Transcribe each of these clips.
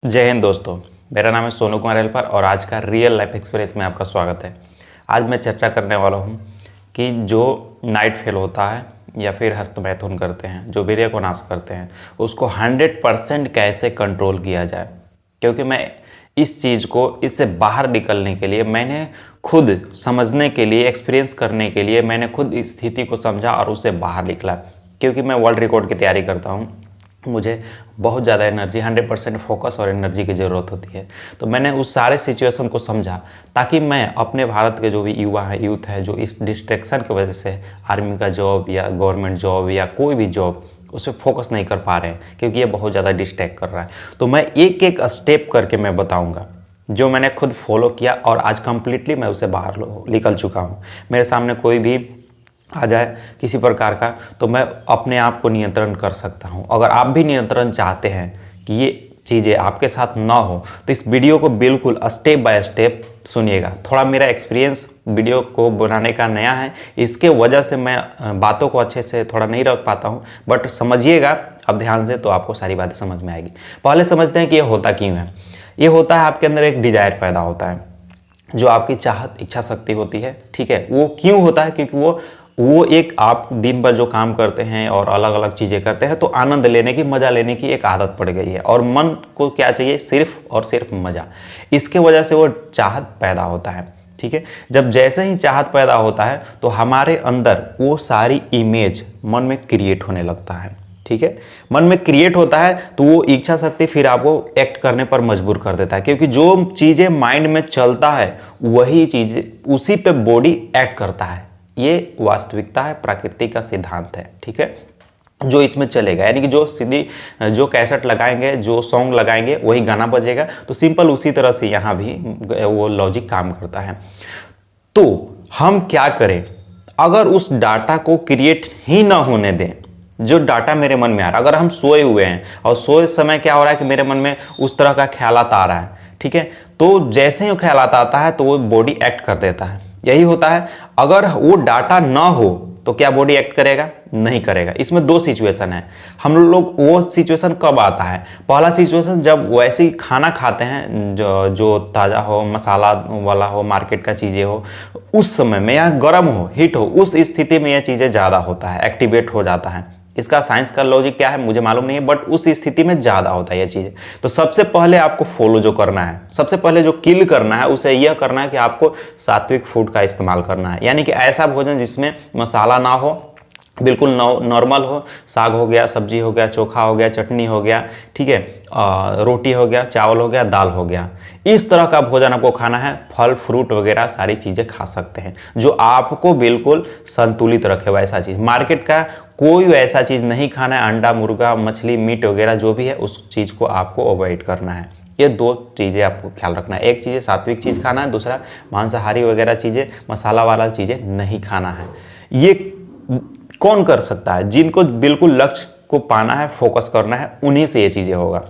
जय हिंद दोस्तों। मेरा नाम है सोनू कुमार हेल्पर और आज का रियल लाइफ एक्सपीरियंस में आपका स्वागत है। आज मैं चर्चा करने वाला हूं कि जो नाइट फेल होता है या फिर हस्तमैथुन करते हैं, जो वीर्य को नाश करते हैं, उसको 100% कैसे कंट्रोल किया जाए। क्योंकि मैं इस चीज़ को इससे बाहर निकलने के लिए, मैंने खुद समझने के लिए, एक्सपीरियंस करने के लिए मैंने खुद इस स्थिति को समझा और उससे बाहर निकला। क्योंकि मैं वर्ल्ड रिकॉर्ड की तैयारी करता हूँ, मुझे बहुत ज़्यादा एनर्जी, 100% फोकस और एनर्जी की ज़रूरत होती है। तो मैंने उस सारे सिचुएशन को समझा ताकि मैं अपने भारत के जो भी युवा हैं, यूथ हैं, जो इस डिस्ट्रैक्शन की वजह से आर्मी का जॉब या गवर्नमेंट जॉब या कोई भी जॉब उस पर फोकस नहीं कर पा रहे हैं, क्योंकि ये बहुत ज़्यादा डिस्ट्रैक्ट कर रहा है। तो मैं एक एक स्टेप करके मैं बताऊँगा जो मैंने खुद फॉलो किया और आज कंप्लीटली मैं उससे बाहर निकल चुका हूँ। मेरे सामने कोई भी आ जाए किसी प्रकार का, तो मैं अपने आप को नियंत्रण कर सकता हूं। अगर आप भी नियंत्रण चाहते हैं कि ये चीज़ें आपके साथ ना हो, तो इस वीडियो को बिल्कुल स्टेप बाय स्टेप सुनिएगा। थोड़ा मेरा एक्सपीरियंस वीडियो को बनाने का नया है, इसके वजह से मैं बातों को अच्छे से थोड़ा नहीं रख पाता हूं, बट समझिएगा अब ध्यान से, तो आपको सारी बातें समझ में आएगी। पहले समझते हैं कि ये होता क्यों है। ये होता है, आपके अंदर एक डिज़ायर पैदा होता है, जो आपकी चाहत, इच्छा शक्ति होती है। ठीक है, वो क्यों होता है? क्योंकि वो एक, आप दिन भर जो काम करते हैं और अलग अलग चीज़ें करते हैं, तो आनंद लेने की, मज़ा लेने की एक आदत पड़ गई है और मन को क्या चाहिए? सिर्फ और सिर्फ मज़ा। इसके वजह से वो चाहत पैदा होता है। ठीक है, जब जैसे ही चाहत पैदा होता है तो हमारे अंदर वो सारी इमेज मन में क्रिएट होने लगता है। ठीक है, मन में क्रिएट होता है तो वो इच्छा शक्ति फिर आपको एक्ट करने पर मजबूर कर देता है, क्योंकि जो चीज़ें माइंड में चलता है वही चीज़ें, उसी पे बॉडी एक्ट करता है। ये वास्तविकता है, प्रकृति का सिद्धांत है। ठीक है, जो इसमें चलेगा, यानी कि जो सीधी, जो कैसेट लगाएंगे, जो सॉन्ग लगाएंगे, वही गाना बजेगा। तो सिंपल उसी तरह से यहाँ भी वो लॉजिक काम करता है। तो हम क्या करें? अगर उस डाटा को क्रिएट ही ना होने दें, जो डाटा मेरे मन में आ रहा है, अगर हम सोए हुए हैं और सोए समय क्या हो रहा है कि मेरे मन में उस तरह का ख्यालात आ रहा है, ठीक है, तो जैसे ही वो ख्यालात आता है तो वो बॉडी एक्ट कर देता है। यही होता है। अगर वो डाटा ना हो तो क्या बॉडी एक्ट करेगा? नहीं करेगा। इसमें दो सिचुएशन है। हम लोग, वो सिचुएशन कब आता है? पहला सिचुएशन जब वैसे ही खाना खाते हैं जो ताज़ा हो, मसाला वाला हो, मार्केट का चीज़ें हो, उस समय में, या गर्म हो, हीट हो, उस स्थिति में ये चीज़ें ज़्यादा होता है, एक्टिवेट हो जाता है। इसका साइंस का लॉजिक क्या है मुझे मालूम नहीं है, बट उस स्थिति में ज़्यादा होता है ये चीज़। तो सबसे पहले आपको फॉलो जो करना है, सबसे पहले जो किल करना है, उसे यह करना है कि आपको सात्विक फूड का इस्तेमाल करना है। यानी कि ऐसा भोजन जिसमें मसाला ना हो, बिल्कुल नॉर्मल हो। साग हो गया, सब्जी हो गया, चोखा हो गया, चटनी हो गया, ठीक है, रोटी हो गया, चावल हो गया, दाल हो गया। इस तरह का भोजन आपको खाना है। फल फ्रूट वगैरह सारी चीज़ें खा सकते हैं जो आपको बिल्कुल संतुलित रखे, वैसा चीज़। मार्केट का कोई वैसा चीज़ नहीं खाना है। अंडा, मुर्गा, मछली, मीट वगैरह जो भी है, उस चीज़ को आपको अवॉइड करना है। ये दो चीज़ें आपको ख्याल रखना है। एक चीज़ सात्विक चीज़ खाना है, दूसरा मांसाहारी वगैरह चीज़ें, मसाला वाला चीज़ें नहीं खाना है। ये कौन कर सकता है? जिनको बिल्कुल लक्ष्य को पाना है, फोकस करना है, उन्हीं से ये चीज़ें होगा।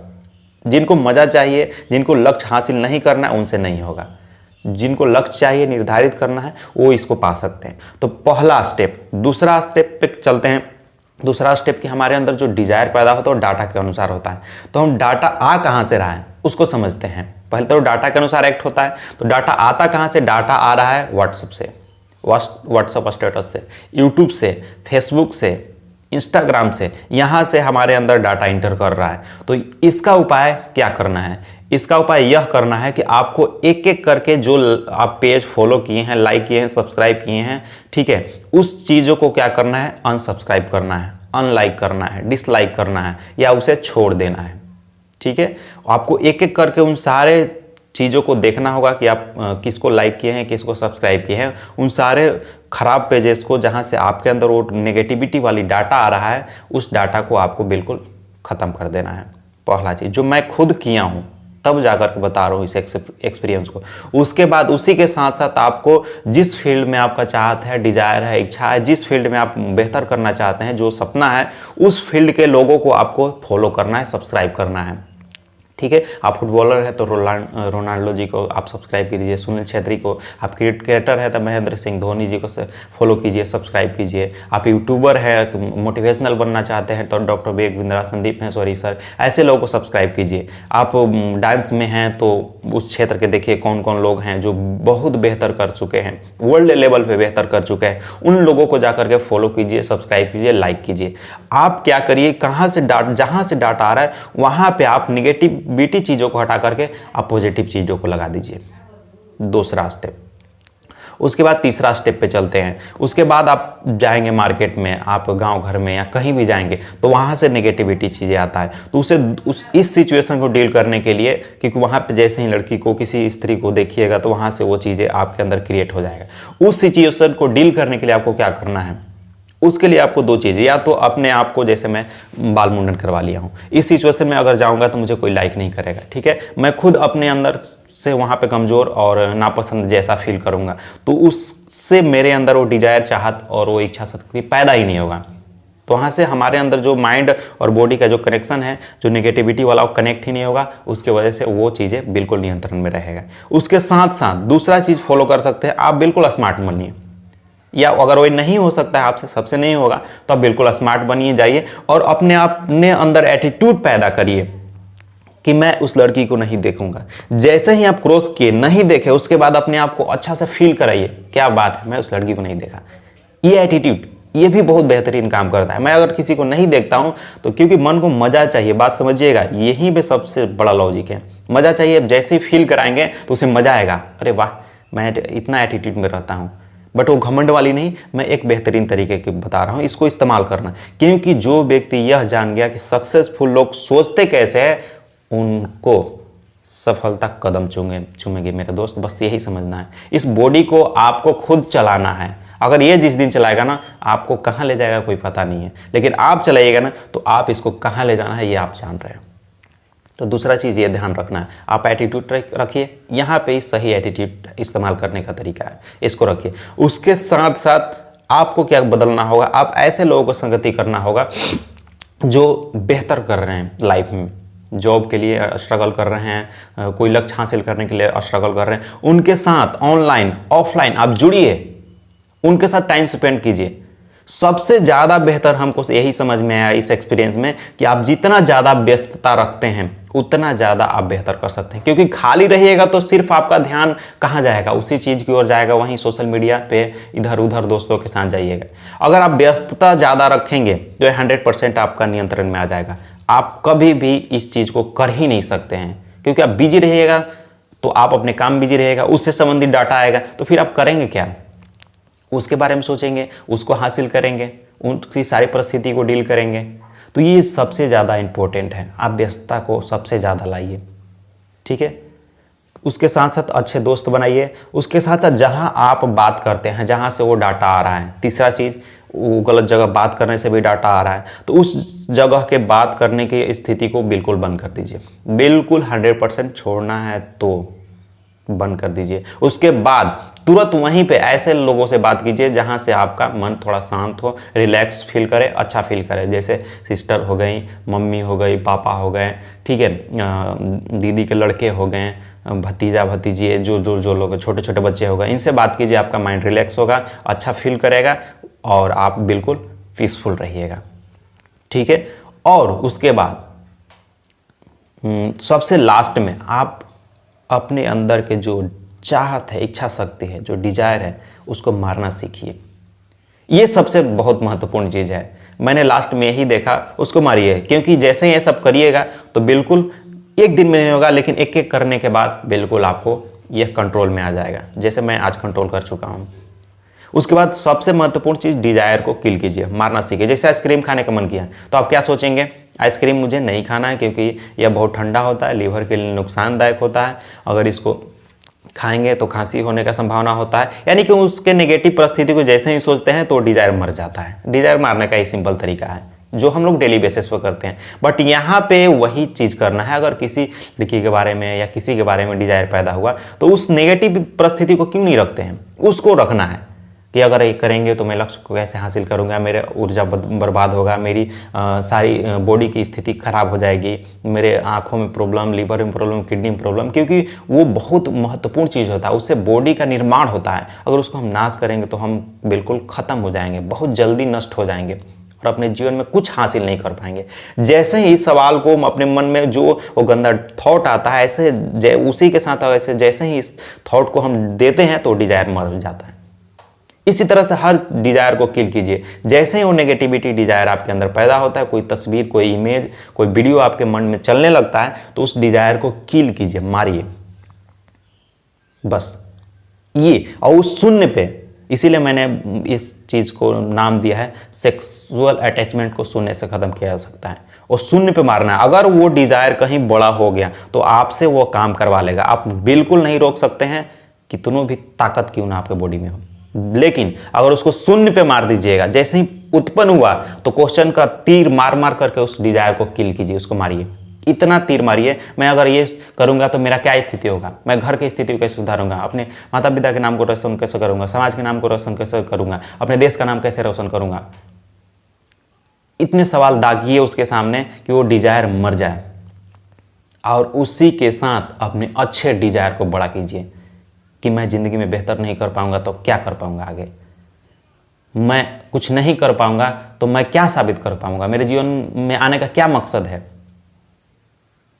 जिनको मज़ा चाहिए, जिनको लक्ष्य हासिल नहीं करना है, उनसे नहीं होगा। जिनको लक्ष्य चाहिए, निर्धारित करना है, वो इसको पा सकते हैं। तो पहला स्टेप। दूसरा स्टेप पे चलते हैं। दूसरा स्टेप कि हमारे अंदर जो डिजायर पैदा होता है वो डाटा के अनुसार होता है। तो हम डाटा आ कहाँ से रहा है उसको समझते हैं। पहले तो डाटा के अनुसार एक्ट होता है। तो डाटा आता कहाँ से? डाटा आ रहा है व्हाट्सएप से, व्हाट्सएप स्टेटस से, यूट्यूब से, फेसबुक से, इंस्टाग्राम से। यहाँ से हमारे अंदर डाटा इंटर कर रहा है। तो इसका उपाय क्या करना है? इसका उपाय यह करना है कि आपको एक एक करके जो आप पेज फॉलो किए हैं, लाइक किए हैं, सब्सक्राइब किए हैं, ठीक है, उस चीज़ों को क्या करना है? अनसब्सक्राइब करना है, अनलाइक करना है, डिसलाइक करना है, या उसे छोड़ देना है। ठीक है, आपको एक एक करके उन सारे चीज़ों को देखना होगा कि आप किसको लाइक किए हैं, किसको सब्सक्राइब किए हैं। उन सारे खराब पेजेस को, जहाँ से आपके अंदर वो नेगेटिविटी वाली डाटा आ रहा है, उस डाटा को आपको बिल्कुल ख़त्म कर देना है। पहला चीज़ जो मैं खुद किया हूँ, तब जाकर के बता रहा हूँ इस एक्सपीरियंस को। उसके बाद उसी के साथ साथ आपको जिस फील्ड में आपका चाहत है, डिजायर है, इच्छा है, जिस फील्ड में आप बेहतर करना चाहते हैं, जो सपना है, उस फील्ड के लोगों को आपको फॉलो करना है, सब्सक्राइब करना है। ठीक है। आप फुटबॉलर है तो रोनाल्डो जी को आप सब्सक्राइब कीजिए, सुनील छेत्री को। आप क्रिकेटर है तो महेंद्र सिंह धोनी जी को फॉलो कीजिए, सब्सक्राइब कीजिए। आप यूट्यूबर है, मोटिवेशनल बनना चाहते हैं तो डॉक्टर विवेक बिंद्रा, संदीप महेश्वरी सर, ऐसे लोगों को सब्सक्राइब कीजिए। आप डांस में हैं तो उस क्षेत्र के देखिए कौन कौन लोग हैं जो बहुत बेहतर कर चुके हैं, वर्ल्ड लेवल पे बेहतर कर चुके हैं, उन लोगों को जाकर के फॉलो कीजिए, सब्सक्राइब कीजिए, लाइक कीजिए। आप क्या करिए, कहाँ से जहाँ से डाटा आ रहा है वहाँ पे आप निगेटिविटी चीज़ों को हटा करके आप पॉजिटिव चीज़ों को लगा दीजिए। दूसरा स्टेप। उसके बाद तीसरा स्टेप पे चलते हैं। उसके बाद आप जाएंगे मार्केट में, आप गांव घर में या कहीं भी जाएंगे तो वहाँ से नेगेटिविटी चीज़ें आता है, तो उसे इस सिचुएशन को डील करने के लिए, क्योंकि वहाँ पे जैसे ही लड़की को, किसी स्त्री को देखिएगा तो वहाँ से वो चीज़ें आपके अंदर क्रिएट हो जाएगा। उस सिचुएशन को डील करने के लिए आपको क्या करना है, उसके लिए आपको दो चीज़, या तो अपने आप को, जैसे मैं बाल मुंडन करवा लिया हूँ, इस सिचुएशन में अगर जाऊँगा तो मुझे कोई लाइक नहीं करेगा, ठीक है, मैं खुद अपने अंदर से वहाँ पे कमज़ोर और नापसंद जैसा फील करूँगा, तो उससे मेरे अंदर वो डिजायर, चाहत और वो इच्छा शक्ति पैदा ही नहीं होगा। तो वहाँ से हमारे अंदर जो माइंड और बॉडी का जो कनेक्शन है, जो नेगेटिविटी वाला, वो कनेक्ट ही नहीं होगा, उसके वजह से वो चीज़ें बिल्कुल नियंत्रण में रहेगा। उसके साथ साथ दूसरा चीज़ फॉलो कर सकते हैं, आप बिल्कुल स्मार्ट बनिए, या अगर वो नहीं हो सकता है आपसे, सबसे नहीं होगा, तो आप बिल्कुल स्मार्ट बनिए, जाइए और अपने अंदर एटीट्यूड पैदा करिए कि मैं उस लड़की को नहीं देखूंगा। जैसे ही आप क्रॉस किए, नहीं देखे, उसके बाद अपने आप को अच्छा से फील कराइए, क्या बात है, मैं उस लड़की को नहीं देखा। ये एटीट्यूड, ये भी बहुत बेहतरीन काम करता है। मैं अगर किसी को नहीं देखता हूं तो क्योंकि मन को मजा चाहिए, बात समझिएगा, यही पे सबसे बड़ा लॉजिक है, मजा चाहिए। जैसे ही फील कराएंगे तो उसे मजा आएगा, अरे वाह मैं इतना एटीट्यूड में रहता हूँ। बट वो घमंड वाली नहीं, मैं एक बेहतरीन तरीके की बता रहा हूँ, इसको इस्तेमाल करना। क्योंकि जो व्यक्ति यह जान गया कि सक्सेसफुल लोग सोचते कैसे हैं, उनको सफलता कदम चूमेगी मेरे दोस्त, बस यही समझना है। इस बॉडी को आपको खुद चलाना है। अगर ये जिस दिन चलाएगा ना, आपको कहाँ ले जाएगा कोई पता नहीं है, लेकिन आप चलाइएगा ना तो आप इसको कहाँ ले जाना है ये आप जान रहे हैं। तो दूसरा चीज़ ये ध्यान रखना है, आप एटीट्यूड रखिए, यहाँ पे सही एटीट्यूड इस्तेमाल करने का तरीका है, इसको रखिए। उसके साथ साथ आपको क्या बदलना होगा, आप ऐसे लोगों को संगति करना होगा जो बेहतर कर रहे हैं लाइफ में, जॉब के लिए स्ट्रगल कर रहे हैं, कोई लक्ष्य हासिल करने के लिए स्ट्रगल कर रहे हैं, उनके साथ ऑनलाइन ऑफलाइन आप जुड़िए, उनके साथ टाइम स्पेंड कीजिए। सबसे ज़्यादा बेहतर हमको यही समझ में आया इस एक्सपीरियंस में कि आप जितना ज़्यादा व्यस्तता रखते हैं उतना ज़्यादा आप बेहतर कर सकते हैं। क्योंकि खाली रहिएगा तो सिर्फ आपका ध्यान कहाँ जाएगा, उसी चीज़ की ओर जाएगा, वहीं सोशल मीडिया पे इधर उधर दोस्तों के साथ जाइएगा। अगर आप व्यस्तता ज़्यादा रखेंगे तो 100% आपका नियंत्रण में आ जाएगा। आप कभी भी इस चीज़ को कर ही नहीं सकते हैं, क्योंकि आप बिजी रहिएगा तो आप अपने काम बिजी रहेगा, उससे संबंधित डाटा आएगा तो फिर आप करेंगे क्या, उसके बारे में सोचेंगे, उसको हासिल करेंगे, उसकी सारी परिस्थिति को डील करेंगे। तो ये सबसे ज़्यादा इम्पोर्टेंट है, आप व्यस्तता को सबसे ज़्यादा लाइए, ठीक है। उसके साथ साथ अच्छे दोस्त बनाइए, उसके साथ साथ जहाँ आप बात करते हैं, जहाँ से वो डाटा आ रहा है, तीसरा चीज़, वो गलत जगह बात करने से भी डाटा आ रहा है तो उस जगह के बात करने की स्थिति को बिल्कुल बंद कर दीजिए, बिल्कुल 100% छोड़ना है तो बंद कर दीजिए। उसके बाद तुरंत वहीं पे ऐसे लोगों से बात कीजिए जहां से आपका मन थोड़ा शांत हो, रिलैक्स फील करे, अच्छा फील करे, जैसे सिस्टर हो गई, मम्मी हो गई, पापा हो गए, ठीक है, दीदी के लड़के हो गए, भतीजा भतीजी, जो लोग छोटे छोटे बच्चे हो गए, इनसे बात कीजिए, आपका माइंड रिलैक्स होगा, अच्छा फील करेगा और आप बिल्कुल पीसफुल रहिएगा, ठीक है। और उसके बाद सबसे लास्ट में आप अपने अंदर के जो चाहत है, इच्छा शक्ति है, जो डिजायर है, उसको मारना सीखिए। ये सबसे बहुत महत्वपूर्ण चीज़ है। मैंने लास्ट में यही देखा, उसको मारिए, क्योंकि जैसे ही ये सब करिएगा तो बिल्कुल एक दिन में नहीं होगा, लेकिन एक एक करने के बाद बिल्कुल आपको यह कंट्रोल में आ जाएगा, जैसे मैं आज कंट्रोल कर चुका हूँ। उसके बाद सबसे महत्वपूर्ण चीज़, डिजायर को किल कीजिए, मारना सीखिए। जैसे आइसक्रीम खाने का मन किया तो आप क्या सोचेंगे, आइसक्रीम मुझे नहीं खाना है क्योंकि यह बहुत ठंडा होता है, लीवर के लिए नुकसानदायक होता है, अगर इसको खाएंगे तो खांसी होने का संभावना होता है। यानी कि उसके नेगेटिव परिस्थिति को जैसे ही सोचते हैं तो डिजायर मर जाता है। डिजायर मारने का ही सिंपल तरीका है जो हम लोग डेली बेसिस पर करते हैं। बट यहाँ पे वही चीज़ करना है, अगर किसी लड़की के बारे में या किसी के बारे में डिजायर पैदा हुआ तो उस नेगेटिव परिस्थिति को क्यों नहीं रखते हैं, उसको रखना है। कि अगर ये करेंगे तो मैं लक्ष्य को कैसे हासिल करूंगा, मेरे ऊर्जा बर्बाद होगा, मेरी सारी बॉडी की स्थिति खराब हो जाएगी, मेरे आँखों में प्रॉब्लम, लीवर में प्रॉब्लम, किडनी में प्रॉब्लम, क्योंकि वो बहुत महत्वपूर्ण चीज़ होता है, उससे बॉडी का निर्माण होता है। अगर उसको हम नाश करेंगे तो हम बिल्कुल ख़त्म हो जाएंगे, बहुत जल्दी नष्ट हो जाएंगे और अपने जीवन में कुछ हासिल नहीं कर पाएंगे। जैसे ही इस सवाल को अपने मन में जो वो गंदा थॉट आता है, ऐसे उसी के साथ ऐसे जैसे ही इस थॉट को हम देते हैं तो डिजायर मर जाता है। इसी तरह से हर डिजायर को किल कीजिए। जैसे ही वो नेगेटिविटी डिजायर आपके अंदर पैदा होता है, कोई तस्वीर, कोई इमेज, कोई वीडियो आपके मन में चलने लगता है, तो उस डिजायर को किल कीजिए, मारिए, बस ये। और उस शून्य पे, इसीलिए मैंने इस चीज़ को नाम दिया है सेक्सुअल अटैचमेंट को शून्य से ख़त्म किया जा सकता है और शून्य पे मारना है। अगर वो डिज़ायर कहीं बड़ा हो गया तो आपसे वो काम करवा लेगा, आप बिल्कुल नहीं रोक सकते हैं, कितनों भी ताकत क्यों ना आपके बॉडी में हो। लेकिन अगर उसको शून्य पे मार दीजिएगा, जैसे ही उत्पन्न हुआ तो क्वेश्चन का तीर मार मार करके उस डिज़ायर को किल कीजिए, उसको मारिए, इतना तीर मारिए। मैं अगर ये करूंगा तो मेरा क्या स्थिति होगा, मैं घर की स्थिति को कैसे सुधारूंगा, अपने माता पिता के नाम को रोशन कैसे करूंगा, समाज के नाम को रोशन कैसे करूंगा, अपने देश का नाम कैसे रोशन करूंगा। इतने सवाल दागिए उसके सामने कि वो डिजायर मर जाए और उसी के साथ अपने अच्छे डिजायर को बड़ा कीजिए कि मैं जिंदगी में बेहतर नहीं कर पाऊंगा तो क्या कर पाऊंगा आगे, मैं कुछ नहीं कर पाऊंगा तो मैं क्या साबित कर पाऊंगा, मेरे जीवन में आने का क्या मकसद है,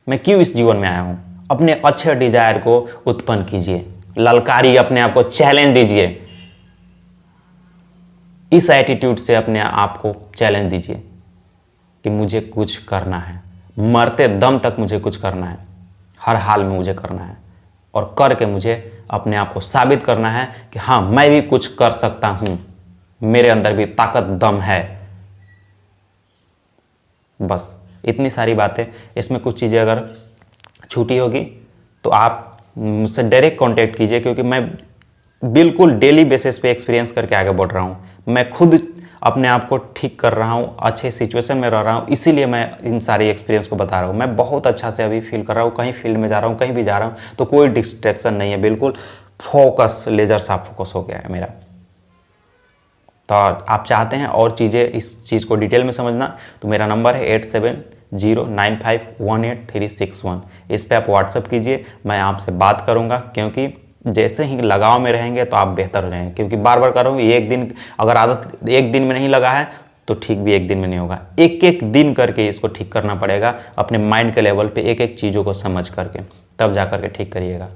मैं क्यों इस जीवन में आया हूं। अपने अच्छे डिजायर को उत्पन्न कीजिए, ललकारिए, अपने आप को चैलेंज दीजिए। इस एटीट्यूड से अपने आप को चैलेंज दीजिए कि मुझे कुछ करना है, मरते दम तक मुझे कुछ करना है, हर हाल में मुझे करना है और करके मुझे अपने आप को साबित करना है कि हाँ, मैं भी कुछ कर सकता हूं, मेरे अंदर भी ताकत दम है। बस इतनी सारी बातें। इसमें कुछ चीज़ें अगर छूटी होगी तो आप मुझसे डायरेक्ट कांटेक्ट कीजिए, क्योंकि मैं बिल्कुल डेली बेसिस पे एक्सपीरियंस करके आगे बढ़ रहा हूँ। मैं खुद अपने आप को ठीक कर रहा हूँ, अच्छे सिचुएशन में रह रहा हूँ, इसीलिए मैं इन सारी एक्सपीरियंस को बता रहा हूँ। मैं बहुत अच्छा से अभी फील कर रहा हूँ, कहीं फील्ड में जा रहा हूँ, कहीं भी जा रहा हूँ तो कोई डिस्ट्रैक्शन नहीं है, बिल्कुल फोकस, लेजर साफ फोकस हो गया है मेरा। तो आप चाहते हैं और चीज़ें, इस चीज़ को डिटेल में समझना, तो मेरा नंबर है 8709518361। इस पे आप व्हाट्सअप कीजिए, मैं आपसे बात करूंगा, क्योंकि जैसे ही लगाव में रहेंगे तो आप बेहतर हो जाएंगे। क्योंकि बार बार कर रहा हूँ, एक दिन अगर आदत एक दिन में नहीं लगा है तो ठीक भी एक दिन में नहीं होगा, एक एक दिन करके इसको ठीक करना पड़ेगा, अपने माइंड के लेवल पे एक एक चीज़ों को समझ करके, तब जा करके ठीक करिएगा।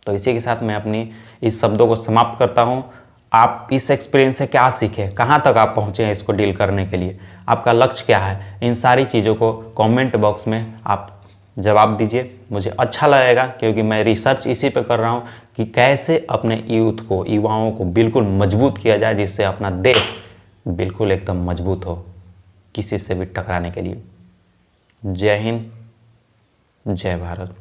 तो इसी के साथ मैं अपनी इस शब्दों को समाप्त करता हूँ। आप इस एक्सपीरियंस से क्या सीखे, कहाँ तक आप पहुँचे हैं इसको डील करने के लिए, आपका लक्ष्य क्या है, इन सारी चीज़ों को कमेंट बॉक्स में आप जवाब दीजिए। मुझे अच्छा लगेगा, क्योंकि मैं रिसर्च इसी पे कर रहा हूँ कि कैसे अपने यूथ को, युवाओं को बिल्कुल मजबूत किया जाए, जिससे अपना देश बिल्कुल एकदम मजबूत हो किसी से भी टकराने के लिए। जय हिंद, जय भारत।